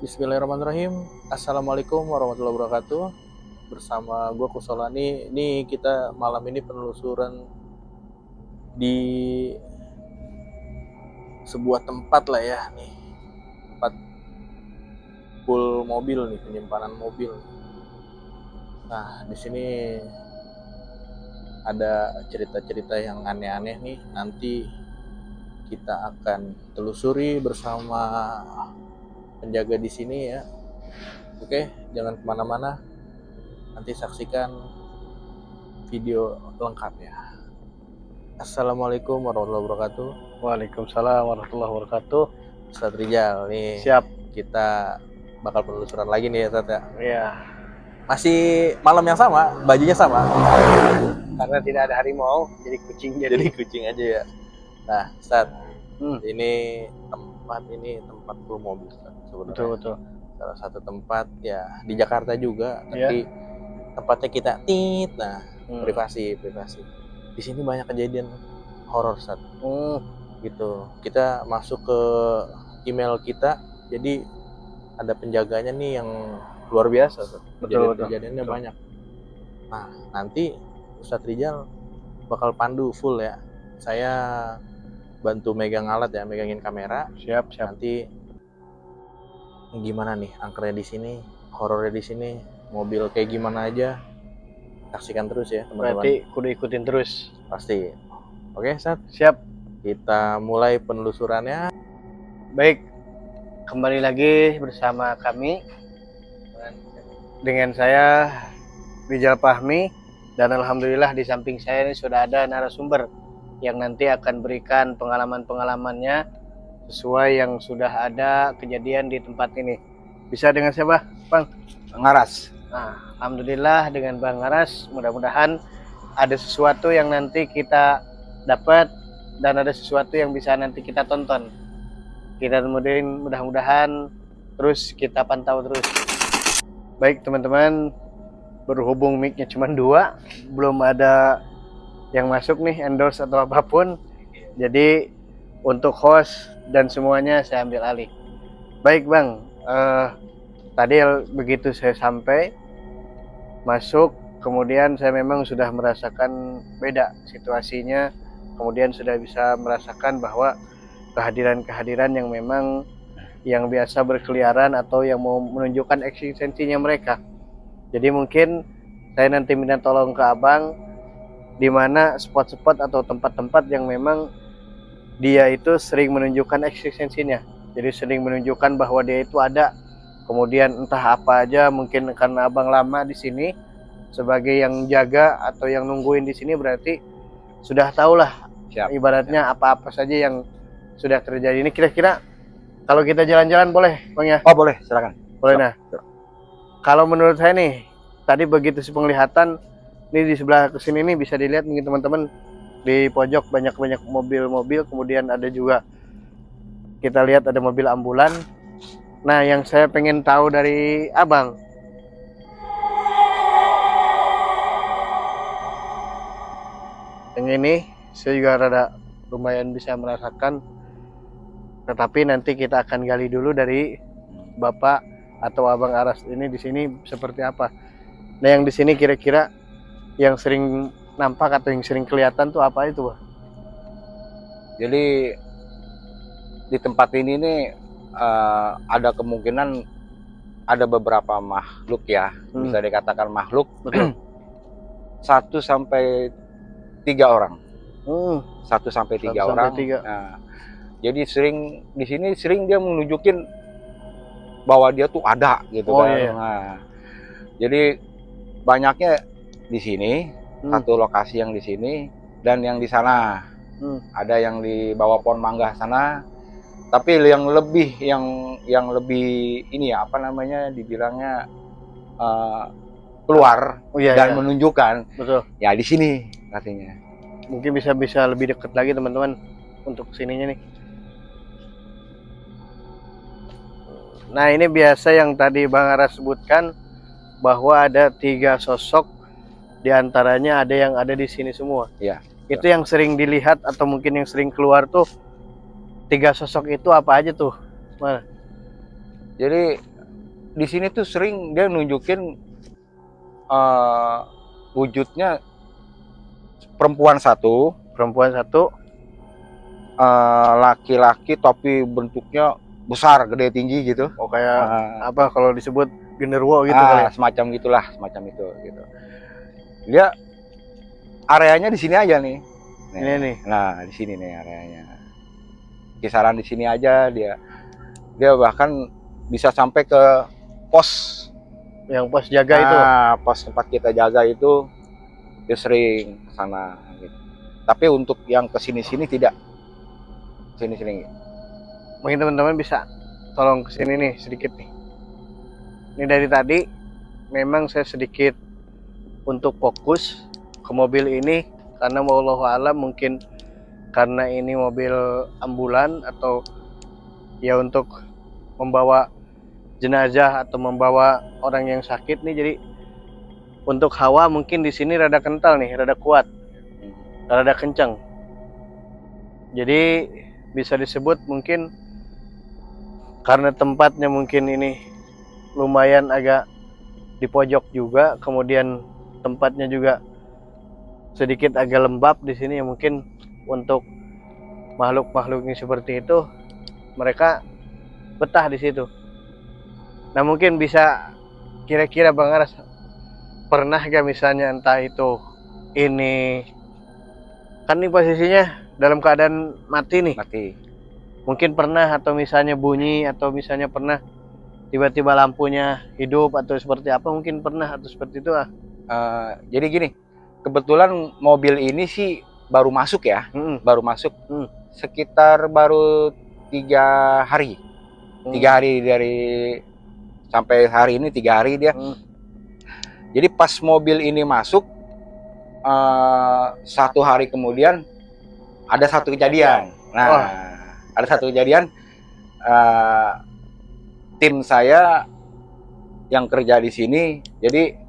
Bismillahirrahmanirrahim. Assalamualaikum warahmatullahi wabarakatuh. Bersama gue Kusolani. Ini kita malam ini penelusuran di sebuah tempat lah ya nih. Tempat pool mobil nih, penyimpanan mobil. Nah, di sini ada cerita-cerita yang aneh-aneh nih. Nanti kita akan telusuri bersama penjaga di sini ya. Oke, jangan kemana-mana. Nanti saksikan video lengkapnya. Assalamualaikum warahmatullahi wabarakatuh. Waalaikumsalam warahmatullahi wabarakatuh. Ustadz Rijal nih. Siap. Kita bakal penelusuran lagi nih ya Ustadz ya. Iya. Masih malam yang sama, bajunya sama. Karena tidak ada harimau, jadi kucing Jadi kucing aja ya. Nah, Ustadz, ini tempat full mobil Ustadz, sebenarnya. Betul. Salah satu tempat ya di Jakarta juga, tapi tempatnya kita privasi. Di sini banyak kejadian horor Ustadz. Gitu. Kita masuk ke email kita, jadi ada penjaganya nih yang luar biasa Ustadz. Kejadiannya banyak. Nah, nanti Ustadz Rijal bakal pandu full ya. Saya bantu megang alat ya, megangin kamera. Siap. Nanti gimana nih angkernya di sini, horornya di sini, mobil kayak gimana aja. Saksikan terus ya teman-teman. Berarti kudu ikutin terus. Pasti. Oke, Ustadz? Siap. Kita mulai penelusurannya. Baik. Kembali lagi bersama kami dengan saya Rijal Fahmi, dan alhamdulillah di samping saya ini sudah ada narasumber yang nanti akan berikan pengalaman-pengalamannya sesuai yang sudah ada kejadian di tempat ini. Bisa dengan siapa, Bang? Bang Aras. Nah, alhamdulillah dengan Bang Aras, mudah-mudahan ada sesuatu yang nanti kita dapat dan ada sesuatu yang bisa nanti kita tonton. Kita mudah-mudahan terus kita pantau terus. Baik teman-teman, berhubung mic-nya cuma 2, belum ada yang masuk nih endorse atau apapun, jadi untuk host dan semuanya saya ambil alih. Baik Bang, tadi begitu saya sampai masuk, kemudian saya memang sudah merasakan beda situasinya, kemudian sudah bisa merasakan bahwa kehadiran-kehadiran yang memang yang biasa berkeliaran atau yang mau menunjukkan eksistensinya mereka. Jadi mungkin saya nanti minta tolong ke Abang di mana spot-spot atau tempat-tempat yang memang dia itu sering menunjukkan eksistensinya. Jadi sering menunjukkan bahwa dia itu ada. Kemudian entah apa aja, mungkin karena Abang lama di sini sebagai yang jaga atau yang nungguin di sini, berarti sudah tahulah ibaratnya apa-apa saja yang sudah terjadi. Ini kira-kira kalau kita jalan-jalan boleh, Bang ya? Oh boleh, silakan. Boleh. Nah, kalau menurut saya nih, tadi begitu penglihatan, ini di sebelah kesini nih bisa dilihat mungkin teman-teman, di pojok banyak mobil-mobil, kemudian ada juga kita lihat ada mobil ambulan. Nah, yang saya pengen tahu dari Abang, yang ini saya juga rada lumayan bisa merasakan, tetapi nanti kita akan gali dulu dari Bapak atau Abang Aras ini di sini seperti apa. Nah, yang di sini kira-kira yang sering nampak atau yang sering kelihatan tuh apa itu, Bang? Jadi di tempat ini nih ada kemungkinan ada beberapa makhluk ya, bisa dikatakan makhluk. Betul. 1 sampai 3 orang. 1 sampai 3 orang. Nah, jadi sering di sini dia menunjukin bahwa dia tuh ada gitu kan. Iya. Nah, jadi banyaknya di sini, satu lokasi yang di sini dan yang di sana. Ada yang di bawah pohon mangga sana. Tapi yang lebih ini ya, apa namanya, dibilangnya keluar dan menunjukkan. Betul. Ya di sini katanya. Mungkin bisa lebih dekat lagi teman-teman untuk sininya nih. Nah, ini biasa yang tadi Bang Aras sebutkan bahwa ada 3 sosok, diantaranya ada yang ada di sini semua. Iya. Itu yang sering dilihat atau mungkin yang sering keluar tuh 3 sosok itu apa aja tuh? Mana? Jadi di sini tuh sering dia nunjukin wujudnya perempuan satu, laki-laki tapi bentuknya besar, gede, tinggi gitu. Oh kayak apa kalau disebut genderuwo gitu kali ya? Semacam gitulah, semacam itu gitu. Dia areanya di sini aja nih. Ini nih. Nah, di sini nih areanya. Kisaran di sini aja dia. Dia bahkan bisa sampai ke pos. Yang pos jaga itu. Pos tempat kita jaga itu dia sering ke sana gitu. Tapi untuk yang ke sini-sini tidak. Sini-sini. Mungkin teman-teman bisa tolong ke sini nih sedikit nih. Ini dari tadi memang saya sedikit untuk fokus ke mobil ini karena wallahu alam mungkin karena ini mobil ambulan atau ya untuk membawa jenazah atau membawa orang yang sakit nih, jadi untuk hawa mungkin di sini rada kental nih, rada kuat, rada kencang. Jadi bisa disebut mungkin karena tempatnya mungkin ini lumayan agak di pojok juga, kemudian tempatnya juga sedikit agak lembab di sini ya, mungkin untuk makhluk-makhluk yang seperti itu mereka betah di situ. Nah mungkin bisa kira-kira Bang Aras pernah gak misalnya entah itu ini kan ini posisinya dalam keadaan mati nih, mungkin pernah atau misalnya bunyi atau misalnya pernah tiba-tiba lampunya hidup atau seperti apa, mungkin pernah atau seperti itu jadi gini, kebetulan mobil ini sih baru masuk ya, baru masuk sekitar baru 3 hari, 3 hari dari sampai hari ini 3 hari dia. Jadi pas mobil ini masuk 1 hari kemudian ada satu kejadian. Nah, ada satu kejadian, tim saya yang kerja di sini, jadi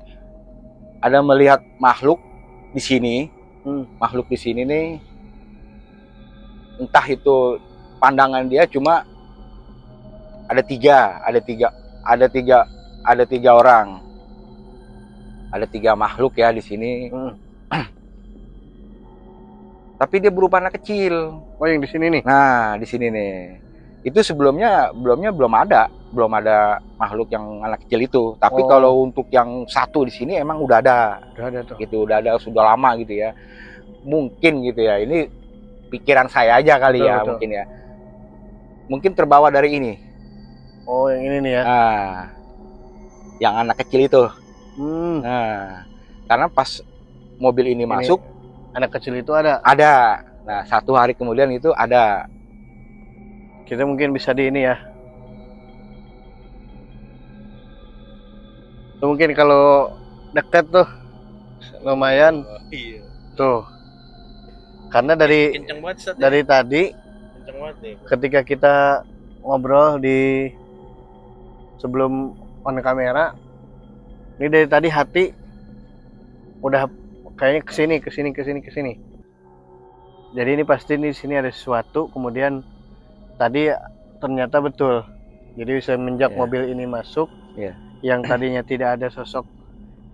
ada melihat makhluk di sini, makhluk di sini nih, entah itu pandangan dia cuma ada tiga orang, ada 3 makhluk ya di sini. Tapi dia berupa anak kecil. Oh yang di sini nih? Nah di sini nih. Itu sebelumnya belum ada makhluk yang anak kecil itu. Tapi kalau untuk yang satu di sini emang udah ada. Udah ada tuh. Gitu, udah ada, sudah lama gitu ya. Mungkin gitu ya. Ini pikiran saya aja kali ya, mungkin ya. Mungkin terbawa dari ini. Oh yang ini nih ya. Nah, yang anak kecil itu. Nah, karena pas mobil ini masuk, anak kecil itu ada. Nah 1 hari kemudian itu ada. Kita mungkin bisa di ini ya. Tuh, mungkin kalau dekat tuh lumayan. Iya. Tuh. Karena dari tadi ketika kita ngobrol di sebelum on kamera, ini dari tadi hati udah kayaknya kesini. Jadi ini pasti di sini ada sesuatu. Kemudian tadi ternyata betul. Jadi semenjak mobil ini masuk, yang tadinya tidak ada sosok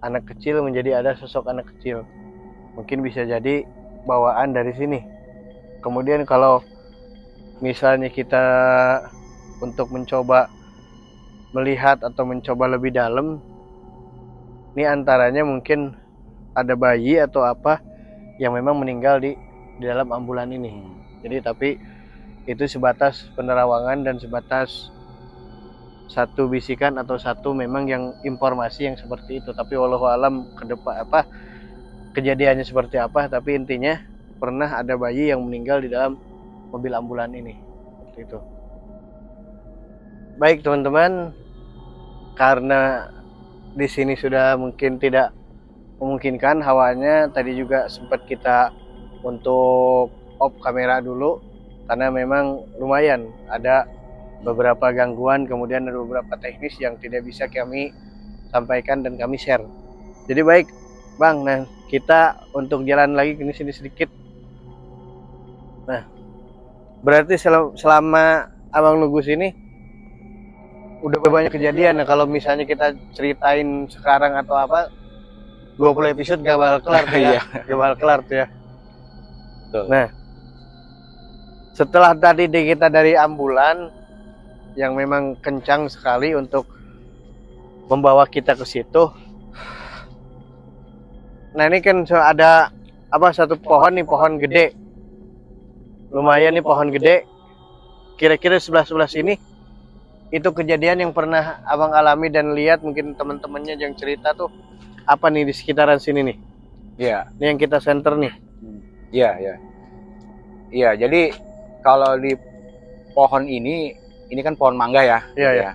anak kecil menjadi ada sosok anak kecil. Mungkin bisa jadi bawaan dari sini. Kemudian kalau misalnya kita untuk mencoba melihat atau mencoba lebih dalam, ini antaranya mungkin ada bayi atau apa yang memang meninggal di dalam ambulan ini. Jadi tapi itu sebatas penerawangan dan sebatas satu bisikan atau satu memang yang informasi yang seperti itu. Tapi wallahu alam ke depan apa kejadiannya seperti apa, tapi intinya pernah ada bayi yang meninggal di dalam mobil ambulan ini. Seperti itu. Baik teman-teman, karena di sini sudah mungkin tidak memungkinkan hawanya, tadi juga sempat kita untuk off kamera dulu karena memang lumayan ada beberapa gangguan, kemudian ada beberapa teknis yang tidak bisa kami sampaikan dan kami share. Jadi baik Bang, nah kita untuk jalan lagi ke sini sedikit. Nah berarti selama Abang nunggu sini udah banyak kejadian. Nah, kalau misalnya kita ceritain sekarang atau apa, 20 episode gak bakal kelar tuh ya. Iya. Gak bakal kelar tuh ya. Betul. Nah, setelah tadi kita dari ambulan yang memang kencang sekali untuk membawa kita ke situ. Nah, ini kan ada apa, satu pohon nih, pohon gede. Lumayan nih pohon gede. Kira-kira sebelah sini itu kejadian yang pernah Abang alami dan lihat, mungkin teman-temannya yang cerita tuh apa nih di sekitaran sini nih? Iya. Ini yang kita center nih. Iya, iya. Iya, jadi kalau di pohon ini kan pohon mangga ya. Iya, gitu iya. Ya.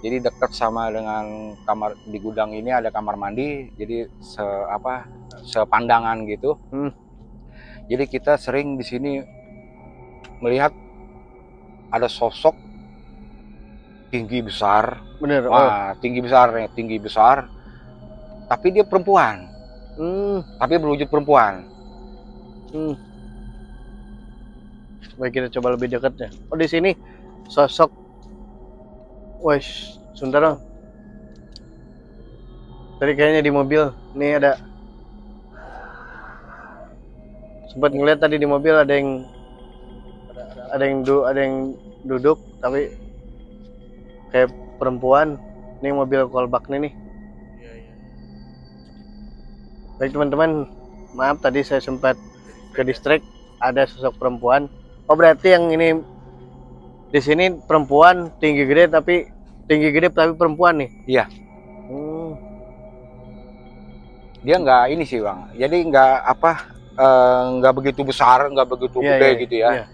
Jadi dekat sama dengan kamar di gudang ini ada kamar mandi, jadi sepandangan gitu. Jadi kita sering di sini melihat ada sosok tinggi besar. Bener. Wah, tinggi besar. Tapi dia perempuan. Tapi berwujud perempuan. Coba kita coba lebih dekatnya. Oh, di sini sosok. Wes, sebentar dong. Tadi kayaknya di mobil nih ada. Sempat ngeliat tadi di mobil ada yang duduk tapi kayak perempuan. Ini mobil kolbak nih. Baik teman-teman, maaf tadi saya sempat ke distrik, ada sosok perempuan. Oh, berarti yang ini di sini perempuan tinggi gede tapi perempuan nih. Iya. Dia nggak ini sih Bang. Jadi nggak begitu besar, nggak begitu gede gitu ya. Iya.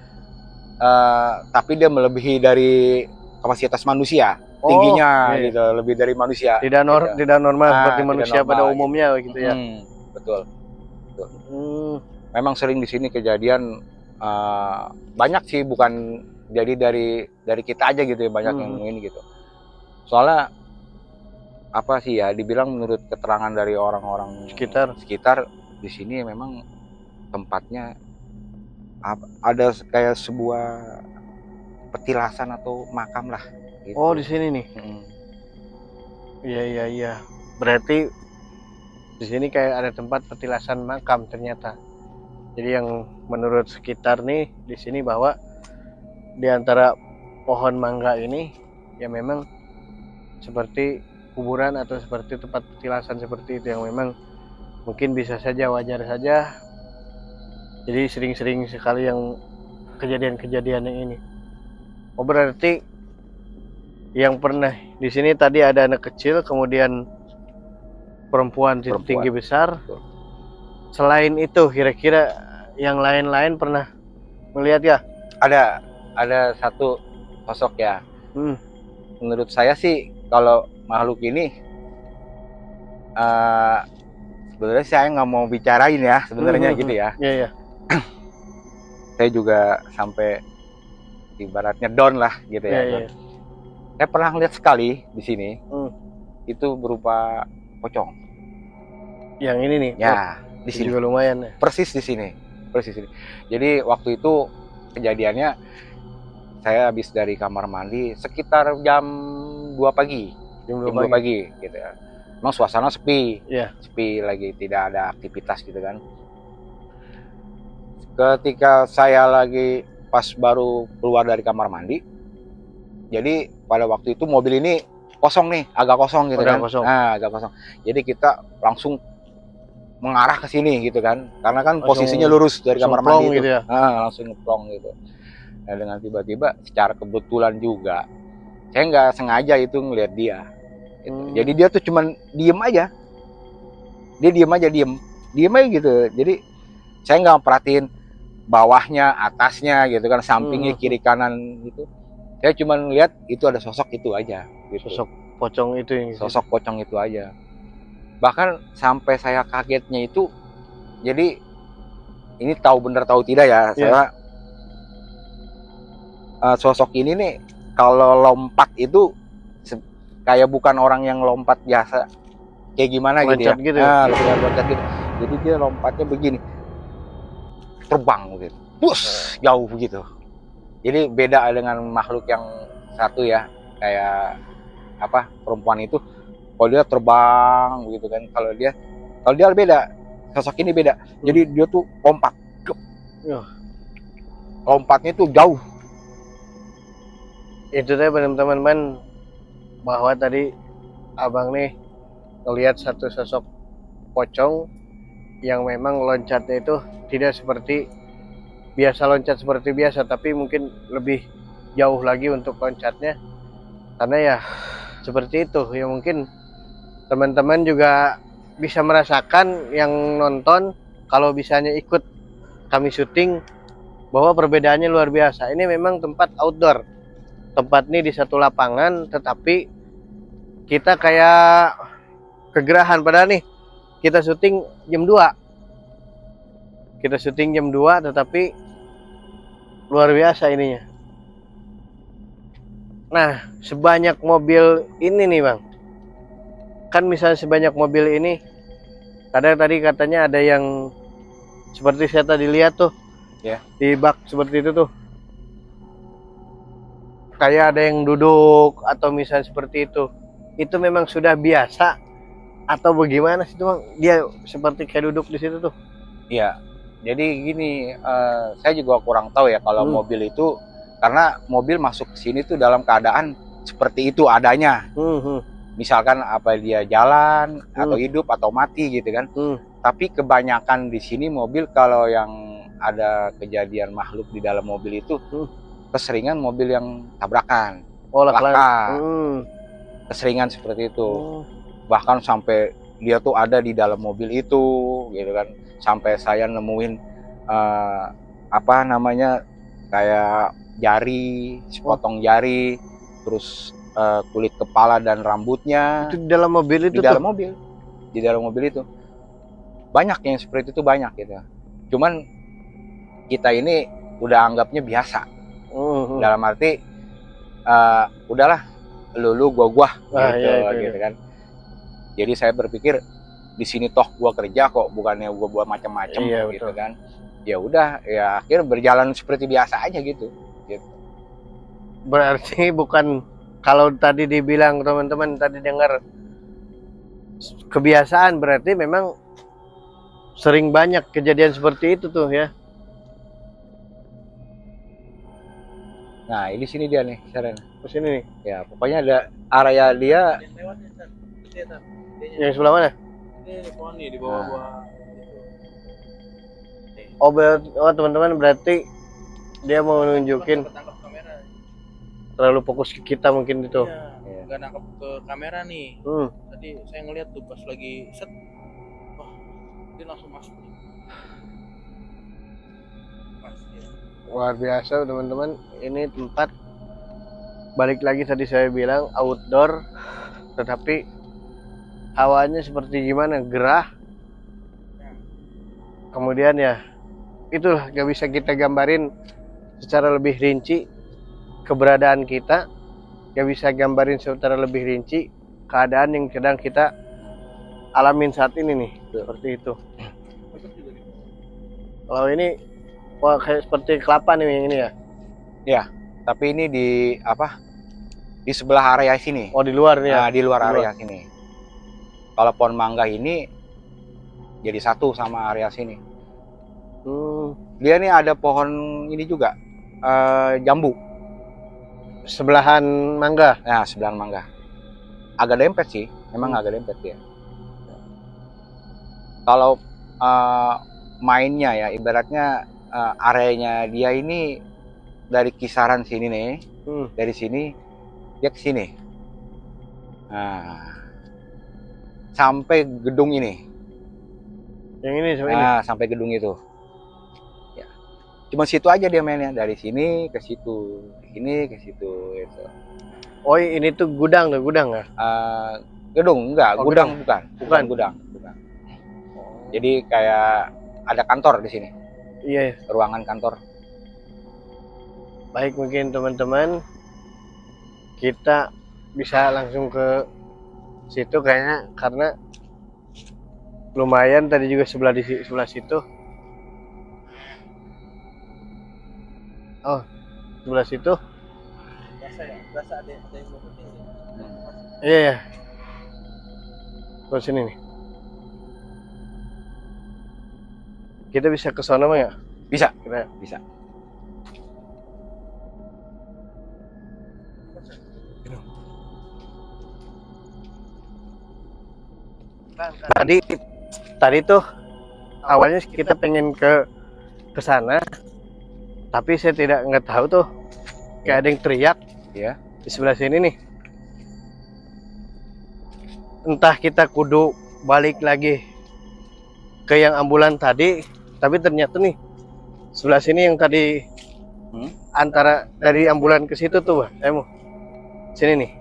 Tapi dia melebihi dari kapasitas manusia, tingginya gitu, lebih dari manusia. Tidak normal seperti manusia pada umumnya gitu ya. Betul. Memang sering di sini kejadian banyak sih, bukan jadi dari kita aja gitu ya, banyak yang ini gitu. Soalnya apa sih ya, dibilang menurut keterangan dari orang-orang sekitar di sini memang tempatnya ada kayak sebuah petilasan atau makam lah gitu. Oh, di sini nih. Iya. Berarti di sini kayak ada tempat petilasan makam ternyata. Jadi yang menurut sekitar nih di sini bahwa di antara pohon mangga ini ya memang seperti kuburan atau seperti tempat petilasan seperti itu, yang memang mungkin bisa saja, wajar saja. Jadi sering-sering sekali yang kejadian-kejadian yang ini. Oh, berarti yang pernah di sini tadi ada anak kecil, kemudian perempuan tinggi besar. Betul. Selain itu kira-kira yang lain-lain pernah melihat ya? Ada satu sosok ya. Menurut saya sih kalau makhluk ini sebenarnya saya nggak mau bicarain ya sebenarnya gitu ya. Iya. Saya juga sampai ibaratnya down lah gitu ya. Iya. Saya pernah lihat sekali di sini. Itu berupa pocong. Yang ini nih. Ya, di sini juga lumayan ya. Persis di sini. Jadi waktu itu kejadiannya saya habis dari kamar mandi sekitar jam 2 pagi. Jam 2 pagi gitu ya. Emang suasana sepi. Iya. Sepi lagi, tidak ada aktivitas gitu kan. Ketika saya lagi pas baru keluar dari kamar mandi. Jadi pada waktu itu mobil ini kosong nih, agak kosong gitu kan. Agak kosong. Jadi kita langsung mengarah ke sini gitu kan. Karena kan posisinya lurus dari kamar mandi itu. Gitu ya? Langsung ngeplong gitu. Nah, dengan tiba-tiba secara kebetulan juga saya nggak sengaja itu ngelihat dia gitu. Jadi dia tuh cuman diem aja gitu. Jadi saya nggak perhatiin bawahnya, atasnya gitu kan, sampingnya, kiri kanan gitu. Saya cuman lihat itu ada sosok itu aja gitu. Sosok pocong itu aja. Bahkan sampai saya kagetnya itu, jadi ini tahu benar tahu tidak ya, saya sosok ini nih kalau lompat itu kayak bukan orang yang lompat biasa, kayak gimana loncat gitu ya. Loncat gitu. Jadi dia lompatnya begini, terbang gitu, jauh gitu. Jadi beda dengan makhluk yang satu ya, kayak perempuan itu, kalau dia terbang gitu kan, kalau dia beda, sosok ini beda. Jadi dia tuh lompat, lompatnya tuh jauh. Itu teh teman-teman, bahwa tadi abang nih ngelihat satu sosok pocong yang memang loncatnya itu tidak seperti biasa loncat seperti biasa, tapi mungkin lebih jauh lagi untuk loncatnya, karena ya seperti itu ya. Mungkin teman-teman juga bisa merasakan yang nonton, kalau bisanya ikut kami syuting, bahwa perbedaannya luar biasa. Ini memang tempat outdoor, tempat ini di satu lapangan, tetapi kita kayak kegerahan. Padahal nih kita syuting jam 2, tetapi luar biasa ininya. Nah, sebanyak mobil ini nih bang, kan misalnya sebanyak mobil ini, kadang tadi katanya ada yang seperti saya tadi lihat tuh, di bak seperti itu tuh, kayak ada yang duduk atau misalnya seperti itu memang sudah biasa atau bagaimana sih tuh bang? Dia seperti kayak duduk di situ tuh. Iya, jadi gini, saya juga kurang tahu ya kalau mobil itu, karena mobil masuk ke sini tuh dalam keadaan seperti itu adanya. Misalkan apa dia jalan atau hidup atau mati gitu kan. Tapi kebanyakan di sini mobil, kalau yang ada kejadian makhluk di dalam mobil itu, keseringan mobil yang tabrakan, laka, keseringan seperti itu. Bahkan sampai dia tuh ada di dalam mobil itu gitu kan, sampai saya nemuin kayak jari, sepotong jari, terus kulit kepala dan rambutnya. Itu di dalam mobil itu? Di dalam mobil itu banyak yang seperti itu, banyak gitu. Cuman kita ini udah anggapnya biasa. Dalam arti udahlah, lu gua gitu kan. Jadi saya berpikir di sini toh gua kerja kok, bukannya gua buat macam-macam gitu kan. Ya udah, ya akhirnya berjalan seperti biasa aja gitu. Berarti bukan, kalau tadi dibilang teman-teman tadi dengar kebiasaan, berarti memang sering banyak kejadian seperti itu tuh ya. Nah, ini sini dia nih, Saren. Ke sini nih. Ya, pokoknya ada area dia. Yang sebelah mana? Ini pohon nih di bawah-bawah. Oh teman-teman, berarti dia mau nunjukin terlalu fokus ke kita mungkin itu. Iya, nggak nangkep ke kamera nih. Tadi saya ngeliat tuh pas lagi set, wah dia langsung masuk. Luar biasa teman-teman, ini tempat balik lagi tadi saya bilang outdoor, tetapi hawanya seperti gimana, gerah. Kemudian ya itulah, gak bisa kita gambarin secara lebih rinci keberadaan kita, gak bisa gambarin secara lebih rinci keadaan yang sedang kita alamin saat ini nih, seperti itu. Kalau ini wah kayak seperti kelapa nih yang ini ya. Ya, tapi ini di sebelah area sini. Oh, di luar nih ya. Nah, di luar area sini. Kalau pohon mangga ini jadi satu sama area sini. Dia nih ada pohon ini juga, jambu. Sebelahan mangga. Nah, sebelahan mangga. Agak dempet sih, memang agak dempet ya. Kalau mainnya ya, ibaratnya areanya dia ini dari kisaran sini nih, dari sini dia ke sini. Nah, sampai gedung ini. Yang ini sampai ini. Sampai gedung itu. Ya. Cuma situ aja dia mainnya, dari sini ke situ, ini ke situ gitu. Oh, ini tuh gudang ya? Gedung enggak, gudang bukan. Gudang. Jadi kayak ada kantor di sini. Iya. Ruangan kantor. Baik, mungkin teman-teman kita bisa langsung ke situ kayaknya, karena lumayan tadi juga sebelah situ. Oh, sebelah situ Berasa ada yang mau penting. Iya. Terus sini nih. Kita bisa ke sana mah ya? Bisa. Kita Bisa. Tadi tuh awalnya kita pengen ke sana, tapi saya nggak tahu tuh kayak ada yang teriak Iya. di sebelah sini nih. Entah kita kudu balik lagi ke yang ambulan tadi, tapi ternyata nih sebelah sini yang tadi antara dari ambulan ke situ tuh, Bang. Sini nih.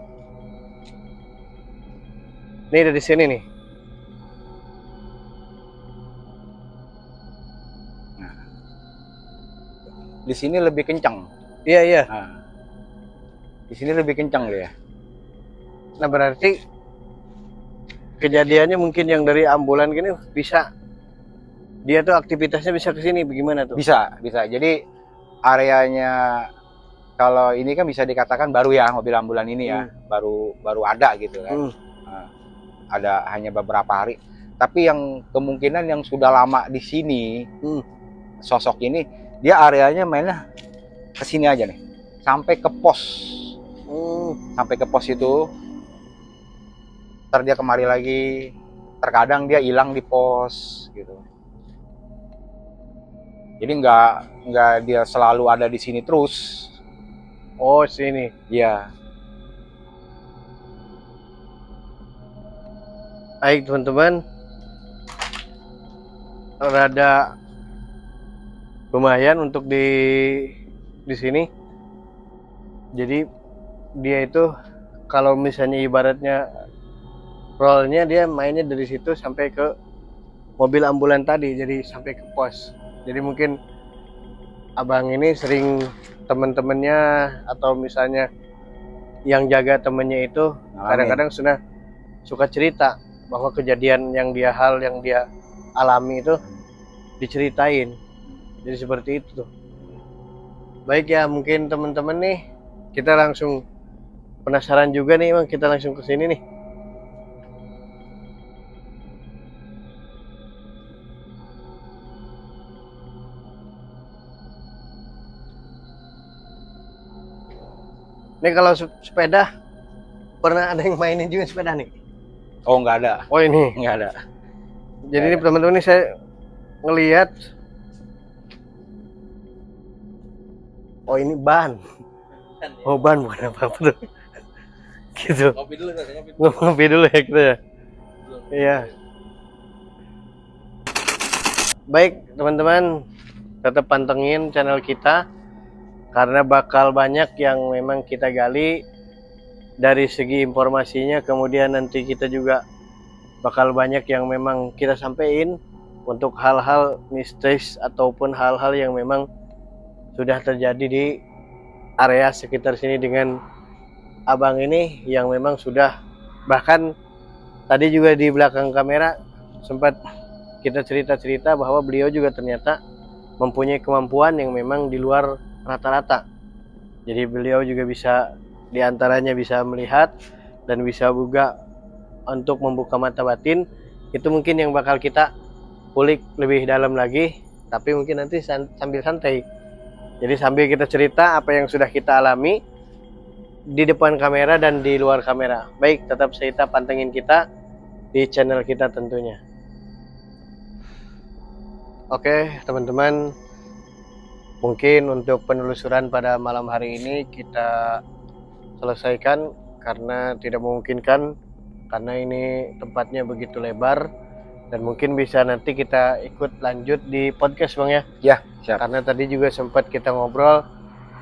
Nih dari sini nih. Di sini lebih kencang. Iya. Nah, di sini lebih kencang dia. Nah berarti kejadiannya mungkin yang dari ambulan gini bisa dia tuh aktivitasnya bisa ke sini bagaimana tuh? Bisa. Jadi areanya kalau ini kan bisa dikatakan baru ya, mobil ambulan ini ya, baru ada gitu kan. Nah, ada hanya beberapa hari. Tapi yang kemungkinan yang sudah lama di sini, sosok ini dia areanya mainnya ke sini aja nih, sampai ke pos. Sampai ke pos itu, ntar dia kemari lagi. Terkadang dia hilang di pos gitu. Jadi nggak dia selalu ada di sini terus. Oh sini. Iya. Baik teman-teman, rada lumayan untuk di sini. Jadi dia itu kalau misalnya ibaratnya rollnya dia mainnya dari situ sampai ke mobil ambulan tadi, jadi sampai ke pos. Jadi mungkin abang ini sering teman-temannya atau misalnya yang jaga temennya itu kadang-kadang suka cerita bahwa kejadian yang dia alami itu diceritain. Jadi seperti itu tuh. Baik ya, mungkin teman-teman nih kita langsung penasaran juga nih Bang, kita langsung ke sini nih. Nih kalau sepeda pernah ada yang mainin juga sepeda nih? Oh nggak ada. Oh ini Nggak ada. jadi ini teman-teman nih saya ngelihat, oh ini ban. Oh ban bukan apa-apa tuh. Gitu. Ngopi dulu ya kita ya. Iya. Baik teman-teman, tetap pantengin channel kita karena bakal banyak yang memang kita gali dari segi informasinya, kemudian nanti kita juga bakal banyak yang memang kita sampaikan untuk hal-hal mistis ataupun hal-hal yang memang sudah terjadi di area sekitar sini dengan abang ini yang memang sudah, bahkan tadi juga di belakang kamera sempat kita cerita-cerita bahwa beliau juga ternyata mempunyai kemampuan yang memang di luar rata-rata. Jadi beliau juga bisa diantaranya bisa melihat dan bisa juga untuk membuka mata batin. Itu mungkin yang bakal kita kulik lebih dalam lagi, tapi mungkin nanti sambil santai. Jadi sambil kita cerita apa yang sudah kita alami di depan kamera dan di luar kamera. Baik, tetap stay pantengin kita di channel kita tentunya. Oke teman-teman, mungkin untuk penelusuran pada malam hari ini kita selesaikan karena tidak memungkinkan, karena ini tempatnya begitu lebar dan mungkin bisa nanti kita ikut lanjut di podcast Bang ya. Ya, siap. Karena tadi juga sempat kita ngobrol,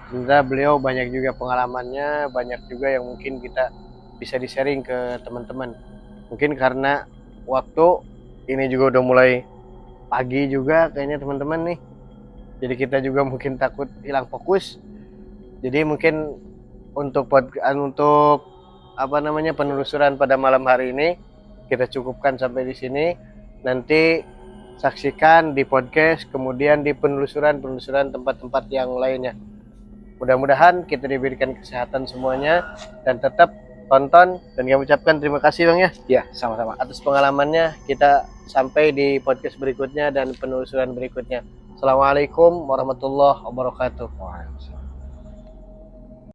sebenarnya beliau banyak juga pengalamannya, banyak juga yang mungkin kita bisa di-sharing ke teman-teman. Mungkin karena waktu ini juga udah mulai pagi juga kayaknya teman-teman nih. Jadi kita juga mungkin takut hilang fokus. Jadi mungkin untuk penelusuran pada malam hari ini kita cukupkan sampai di sini. Nanti saksikan di podcast, kemudian di penelusuran tempat-tempat yang lainnya. Mudah-mudahan kita diberikan kesehatan semuanya dan tetap tonton, dan kami ucapkan terima kasih Bang ya. Ya, sama-sama. Atas pengalamannya. Kita sampai di podcast berikutnya dan penelusuran berikutnya. Assalamualaikum warahmatullahi wabarakatuh. Waalaikumsalam.